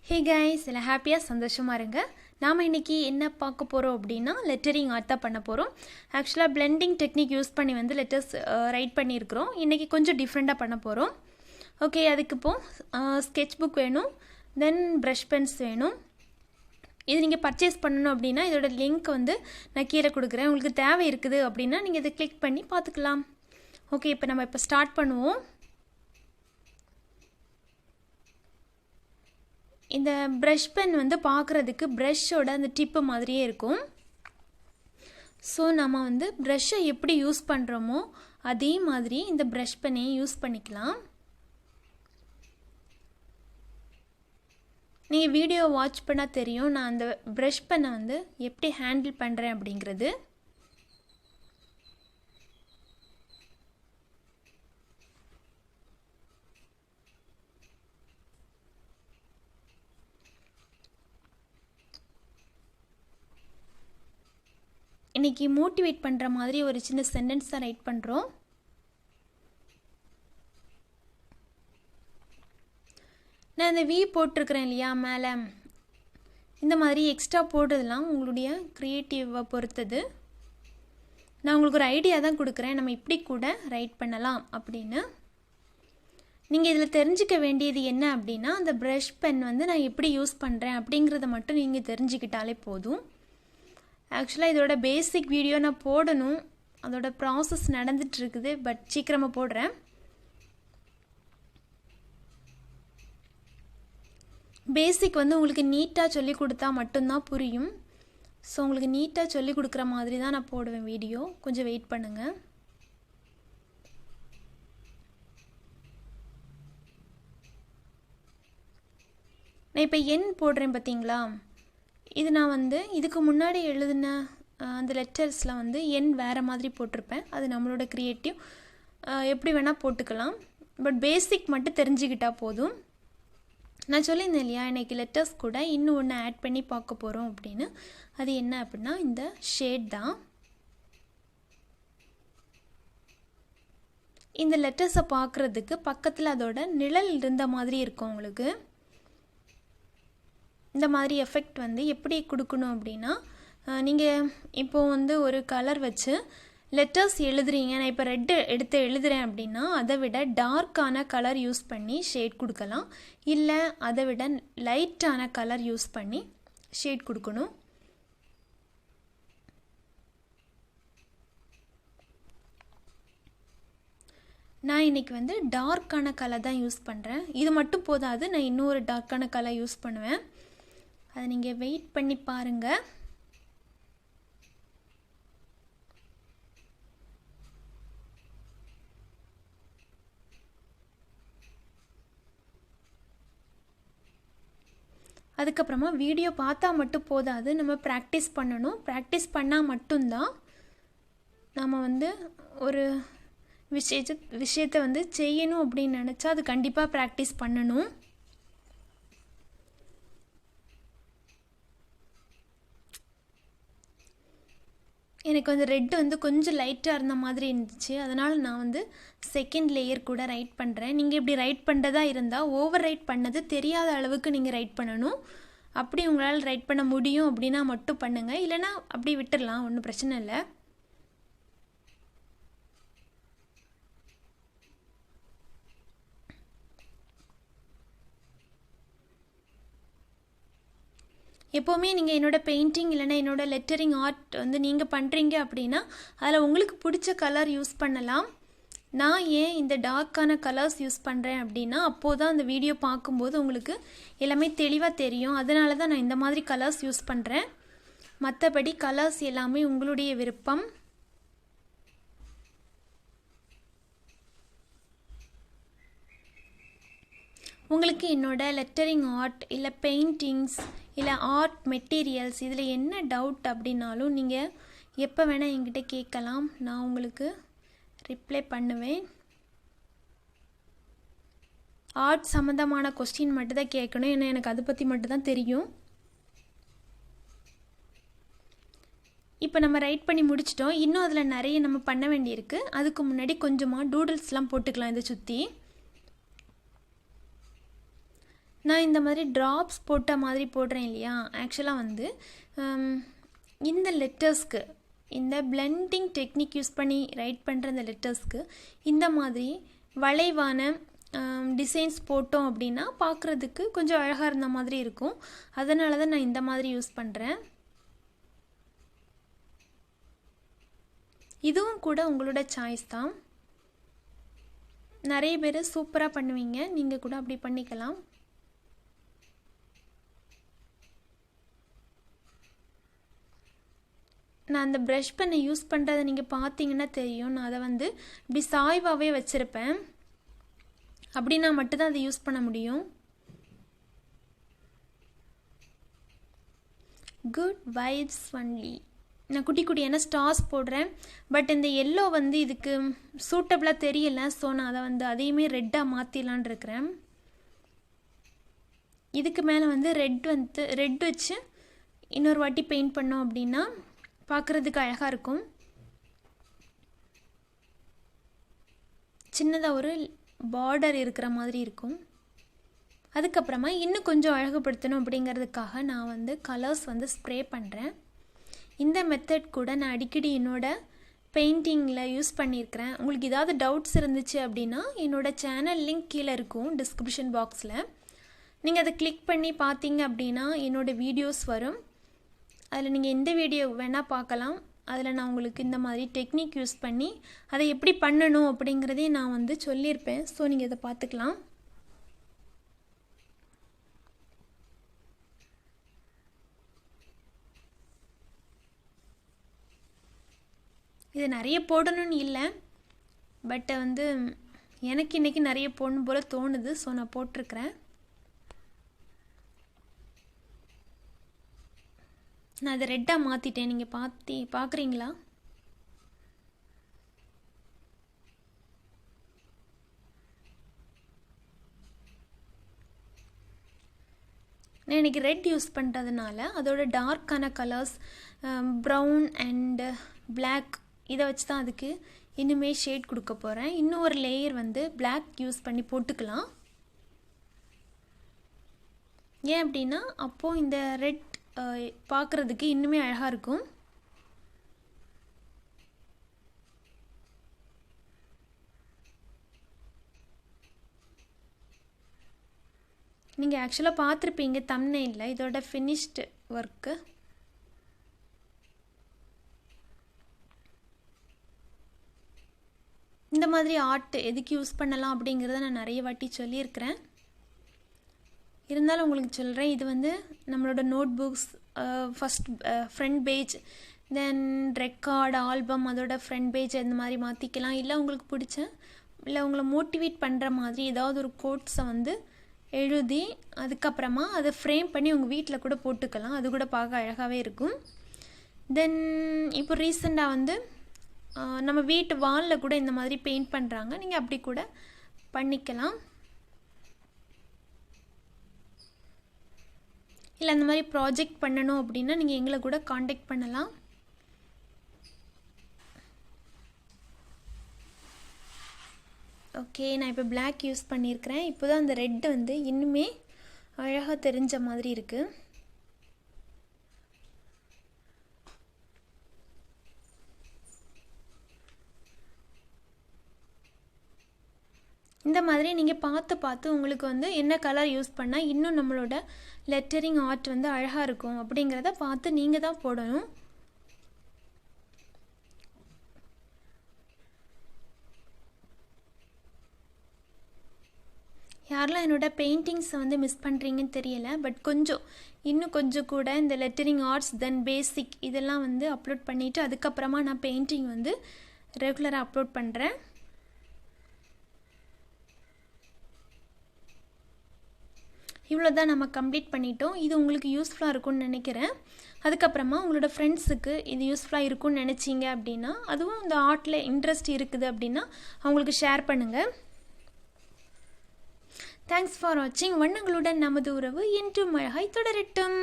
Hey guys, எல்லா ஹாப்பியா சந்தோஷமா இருங்க. நாம இன்னைக்கு என்ன பார்க்க போறோம் அப்படினா லெட்டரிங் ஆர்ட் தான் பண்ண போறோம். ஆக்சுவலா blending டெக்னிக் யூஸ் பண்ணி வந்து லெட்டர்ஸ் ரைட் பண்ணி இருக்கோம். இன்னைக்கு கொஞ்சம் டிஃபரண்டா பண்ண போறோம். ஓகே, அதுக்கு இப்போ sketch book வேணும். Then brush pens வேணும். இது நீங்க பர்ச்சேஸ் பண்ணனும் அப்படினா இதோட லிங்க் வந்து நான் கீழ கொடுக்கிறேன். உங்களுக்கு தேவை இருக்குது அப்படினா நீங்க இத கிளிக் பண்ணி பார்த்துக்கலாம். ஓகே, இப்போ நம்ம ஸ்டார்ட் பண்ணுவோம். இந்த brush pen வந்து பார்க்கிறதுக்கு brush-ஓட அந்த டிப் மாதிரியே இருக்கும். சோ நாம வந்து brush-ஐ எப்படி யூஸ் பண்றோமோ அதே மாதிரி இந்த brush pen-ஐ யூஸ் பண்ணிக்கலாம். நீங்க வீடியோ வாட்ச் பண்ணா தெரியும் நான் அந்த brush pen-ஐ வந்து எப்படி ஹேண்டில் பண்றேன் அப்படிங்கிறது. இன்னைக்கு மோட்டிவேட் பண்ற மாதிரி ஒரு சின்ன சென்டென்ஸ் தான் ரைட் பண்றோம். நான் இந்த V போட்டுருக்கேன் இல்லையா மேலே, இந்த மாதிரி எக்ஸ்ட்ரா போடுறதெல்லாம் உங்களுடைய கிரியேட்டிவை பொறுத்தது. நான் உங்களுக்கு ஒரு ஐடியா தான் கொடுக்குறேன், நம்ம இப்படி கூட ரைட் பண்ணலாம் அப்படின்னு. நீங்கள் இதில் தெரிஞ்சுக்க வேண்டியது என்ன அப்படின்னா அந்த ப்ரஷ் பென் வந்து நான் எப்படி யூஸ் பண்ணுறேன் அப்படிங்கிறத மட்டும் நீங்கள் தெரிஞ்சுக்கிட்டாலே போதும். ஆக்சுவலாக இதோட பேசிக் வீடியோ நான் போடணும், அதோட ப்ராசஸ் நடந்துட்டு இருக்குது, பட் சீக்கிரமாக போடுறேன். பேசிக் வந்து உங்களுக்கு நீட்டாக சொல்லி கொடுத்தா மட்டும்தான் புரியும். ஸோ உங்களுக்கு நீட்டாக சொல்லி கொடுக்குற மாதிரி தான் நான் போடுவேன் வீடியோ. கொஞ்சம் வெயிட் பண்ணுங்கள். நான் இப்போ எண் போடுறேன் பார்த்தீங்களா, இது நான் வந்து இதுக்கு முன்னாடி எழுதின அந்த லெட்டர்ஸில் வந்து எண் வேறு மாதிரி போட்டிருப்பேன். அது நம்மளோட க்ரியேட்டிவ், எப்படி வேணால் போட்டுக்கலாம். பட் பேசிக் மட்டும் தெரிஞ்சுக்கிட்டால் போதும். நான் சொல்லியிருந்தேன் இல்லையா இன்றைக்கி லெட்டர்ஸ் கூட இன்னும் ஒன்று ஆட் பண்ணி பார்க்க போகிறோம் அப்படின்னு. அது என்ன அப்படின்னா இந்த ஷேட் தான். இந்த லெட்டர்ஸை பார்க்குறதுக்கு பக்கத்தில் அதோட நிழல் இருந்த மாதிரி இருக்கும். உங்களுக்கு இந்த மாதிரி எஃபெக்ட் வந்து எப்படி கொடுக்கணும் அப்படின்னா, நீங்கள் இப்போது வந்து ஒரு கலர் வச்சு லெட்டர்ஸ் எழுதுறீங்க, நான் இப்போ ரெட்டு எடுத்து எழுதுகிறேன் அப்படின்னா அதை விட டார்க்கான கலர் யூஸ் பண்ணி ஷேட் கொடுக்கலாம், இல்லை அதை விட லைட்டான கலர் யூஸ் பண்ணி ஷேட் கொடுக்கணும். நான் இன்றைக்கி வந்து டார்க்கான கலர் தான் யூஸ் பண்ணுறேன். இது மட்டும் போதாது, நான் இன்னொரு டார்க்கான கலர் யூஸ் பண்ணுவேன். அதை நீங்கள் வெயிட் பண்ணி பாருங்கள். அதுக்கப்புறமா வீடியோ பார்த்தா மட்டும் போதாது, நம்ம ப்ராக்டிஸ் பண்ணணும். ப்ராக்டிஸ் பண்ணால் மட்டும்தான் நம்ம வந்து ஒரு விஷயத்தை வந்து செய்யணும் அப்படின்னு நினச்சா அது கண்டிப்பாக ப்ராக்டிஸ் பண்ணணும். எனக்கு வந்து ரெட் வந்து கொஞ்சம் லைட்டாக இருந்த மாதிரி இருந்துச்சு, அதனால் நான் வந்து செகண்ட் லேயர் கூட ரைட் பண்ணுறேன். நீங்கள் இப்படி ரைட் பண்ணுறதா இருந்தால் ஓவர் ரைட் பண்ணது தெரியாத அளவுக்கு நீங்கள் ரைட் பண்ணணும். அப்படி உங்களால் ரைட் பண்ண முடியும் அப்படின்னா மட்டும் பண்ணுங்கள், இல்லைனா அப்படி விட்டுடலாம், ஒன்றும் பிரச்சனை இல்லை. எப்போவுமே நீங்கள் என்னோடய பெயிண்டிங் இல்லைனா என்னோடய லெட்டரிங் ஆர்ட் வந்து நீங்கள் பண்ணுறீங்க அப்படின்னா அதில் உங்களுக்கு பிடிச்ச கலர் யூஸ் பண்ணலாம். நான் ஏன் இந்த டார்க்கான கலர்ஸ் யூஸ் பண்ணுறேன் அப்படின்னா அப்போது தான் அந்த வீடியோ பார்க்கும்போது உங்களுக்கு எல்லாமே தெளிவாக தெரியும். அதனால தான் நான் இந்த மாதிரி கலர்ஸ் யூஸ் பண்ணுறேன். மற்றபடி கலர்ஸ் எல்லாமே உங்களுடைய விருப்பம். உங்களுக்கு என்னோட லெட்டரிங் ஆர்ட் இல்லை பெயிண்டிங்ஸ் இல்லை ஆர்ட் மெட்டீரியல்ஸ் இதில் என்ன டவுட் அப்படின்னாலும் நீங்கள் எப்போ வேணால் என்கிட்ட கேட்கலாம், நான் உங்களுக்கு ரிப்ளை பண்ணுவேன். ஆர்ட் சம்மந்தமான கொஸ்டின் மட்டும் தான் கேட்கணும், ஏன்னா எனக்கு அதை பற்றி மட்டும்தான் தெரியும். இப்போ நம்ம ரைட் பண்ணி முடிச்சிட்டோம். இன்னும் அதில் நிறைய நம்ம பண்ண வேண்டியிருக்கு. அதுக்கு முன்னாடி கொஞ்சமாக டூடுல்ஸ்லாம் போட்டுக்கலாம் இதை சுற்றி. நான் இந்த மாதிரி ட்ராப்ஸ் போட்ட மாதிரி போடுறேன் இல்லையா, ஆக்சுவலாக வந்து இந்த லெட்டர்ஸ்க்கு இந்த பிளெண்டிங் டெக்னிக் யூஸ் பண்ணி ரைட் பண்ணுற இந்த லெட்டர்ஸ்க்கு இந்த மாதிரி வளைவான டிசைன்ஸ் போட்டோம் அப்படின்னா பார்க்குறதுக்கு கொஞ்சம் அழகாக இருந்த மாதிரி இருக்கும். அதனால தான் நான் இந்த மாதிரி யூஸ் பண்ணுறேன். இதுவும் கூட உங்களோட சாய்ஸ் தான். நிறைய பேர் சூப்பராக பண்ணுவீங்க, நீங்கள் கூட அப்படி பண்ணிக்கலாம். நான் அந்த ப்ரஷ் பென்னை யூஸ் பண்ணுறதை நீங்கள் பார்த்தீங்கன்னா தெரியும். நான் அதை வந்து இப்படி சாய்வாகவே வச்சுருப்பேன். அப்படின்னா மட்டும்தான் அதை யூஸ் பண்ண முடியும். Good vibes only. நான் குட்டி குட்டியான ஸ்டார்ஸ் போடுறேன். பட் இந்த எல்லோ வந்து இதுக்கு சூட்டபிளாக தெரியல. ஸோ நான் அதை வந்து அதையுமே ரெட்டாக மாற்றிடலான் இருக்கிறேன். இதுக்கு மேலே வந்து ரெட் வச்சு இன்னொரு வாட்டி பெயிண்ட் பண்ணோம் அப்படின்னா பார்க்குறதுக்கு அழகாக இருக்கும். சின்னதாக ஒரு பார்டர் இருக்கிற மாதிரி இருக்கும். அதுக்கப்புறமா இன்னும் கொஞ்சம் அழகுபடுத்தணும் அப்படிங்கிறதுக்காக நான் வந்து கலர்ஸ் வந்து ஸ்ப்ரே பண்ணுறேன். இந்த மெத்தட் கூட நான் அடிக்கடி என்னோடய பெயிண்டிங்கில் யூஸ் பண்ணியிருக்கிறேன். உங்களுக்கு ஏதாவது டவுட்ஸ் இருந்துச்சு அப்படின்னா என்னோடய சேனல் லிங்க் கீழே இருக்கும் டிஸ்கிரிப்ஷன் பாக்ஸில். நீங்கள் அதை கிளிக் பண்ணி பார்த்தீங்க அப்படின்னா என்னோடய வீடியோஸ் வரும். அதில் நீங்கள் எந்த வீடியோ வேணால் பார்க்கலாம். அதில் நான் உங்களுக்கு இந்த மாதிரி டெக்னிக் யூஸ் பண்ணி அதை எப்படி பண்ணணும் அப்படிங்கிறதையும் நான் வந்து சொல்லியிருப்பேன். ஸோ நீங்கள் இதை பார்த்துக்கலாம். இது நிறைய போடணும்னு இல்லை, பட் வந்து எனக்கு இன்றைக்கி நிறைய போடணும் போல் தோணுது. ஸோ நான் போட்டிருக்கிறேன். நான் அதை ரெட்டாக மாற்றிட்டேன். நீங்கள் பார்க்குறீங்களா? நான் இன்றைக்கி ரெட் யூஸ் பண்ணுறதுனால அதோட டார்க்கான கலர்ஸ் ப்ரௌன் அண்டு பிளாக் இதை வச்சு தான் அதுக்கு இன்னுமே ஷேட் கொடுக்க போகிறேன். இன்னும் ஒரு லேயர் வந்து பிளாக் யூஸ் பண்ணி போட்டுக்கலாம். ஏன் அப்படின்னா அப்போது இந்த ரெட் பார்க்குறதுக்கு இன்னுமே அழகாக இருக்கும். நீங்கள் ஆக்சுவலாக பார்த்துருப்பீங்க தம்ப்நெயிலில் இதோட ஃபினிஷ்டு ஒர்க்கு. இந்த மாதிரி ஆர்ட் எதுக்கு யூஸ் பண்ணலாம் அப்படிங்கிறத நான் நிறைய வாட்டி சொல்லியிருக்கிறேன். இருந்தாலும் உங்களுக்கு சொல்கிறேன். இது வந்து நம்மளோட notebooks first front page, then record album அதோட ஃப்ரண்ட் பேஜ் இந்த மாதிரி மாற்றிக்கலாம். இல்லை உங்களுக்கு பிடிச்ச இல்லை உங்களை மோட்டிவேட் பண்ணுற மாதிரி ஏதாவது ஒரு கோட்ஸை வந்து எழுதி அதுக்கப்புறமா அதை ஃப்ரேம் பண்ணி உங்கள் வீட்டில் கூட போட்டுக்கலாம். அது கூட பார்க்க அழகாகவே இருக்கும். தென் இப்போ ரீசெண்டாக வந்து நம்ம வீட்டு வாலில் கூட இந்த மாதிரி பெயிண்ட் பண்ணுறாங்க. நீங்கள் அப்படி கூட பண்ணிக்கலாம். இல்லை அந்த மாதிரி ப்ராஜெக்ட் பண்ணணும் அப்படின்னா நீங்கள் எங்களை கூட காண்டாக்ட் பண்ணலாம். ஓகே, நான் இப்போ பிளாக் யூஸ் பண்ணியிருக்கிறேன். இப்போ தான் அந்த ரெட் வந்து இன்னுமே அழகாக தெரிஞ்ச மாதிரி இருக்குது. இந்த மாதிரி நீங்கள் பார்த்து உங்களுக்கு வந்து என்ன கலர் யூஸ் பண்ணால் இன்னும் நம்மளோட லெட்டரிங் ஆர்ட் வந்து அழகாக இருக்கும் அப்படிங்கிறத பார்த்து நீங்கள் தான் போடணும். யாரெல்லாம் என்னோடய பெயிண்டிங்ஸை வந்து மிஸ் பண்ணுறீங்கன்னு தெரியலை. பட் இன்னும் கொஞ்சம் கூட இந்த லெட்டரிங் ஆர்ட்ஸ் தென் பேசிக் இதெல்லாம் வந்து அப்லோட் பண்ணிவிட்டு அதுக்கப்புறமா நான் பெயிண்டிங் வந்து ரெகுலராக அப்லோட் பண்ணுறேன். இவ்வளோ தான் நம்ம கம்ப்ளீட் பண்ணிட்டோம். இது உங்களுக்கு யூஸ்ஃபுல்லாக இருக்கும்னு நினைக்கிறேன். அதுக்கப்புறமா உங்களோட ஃப்ரெண்ட்ஸுக்கு இது யூஸ்ஃபுல்லாக இருக்கும்னு நினச்சிங்க அப்படின்னா, அதுவும் இந்த ஆர்ட்டில் இன்ட்ரெஸ்ட் இருக்குது அப்படின்னா அவங்களுக்கு ஷேர் பண்ணுங்கள். தேங்க்ஸ் ஃபார் வாட்சிங். வண்ணங்களுடன் நமது உறவு என்றும் அழகாய் தொடரட்டும்.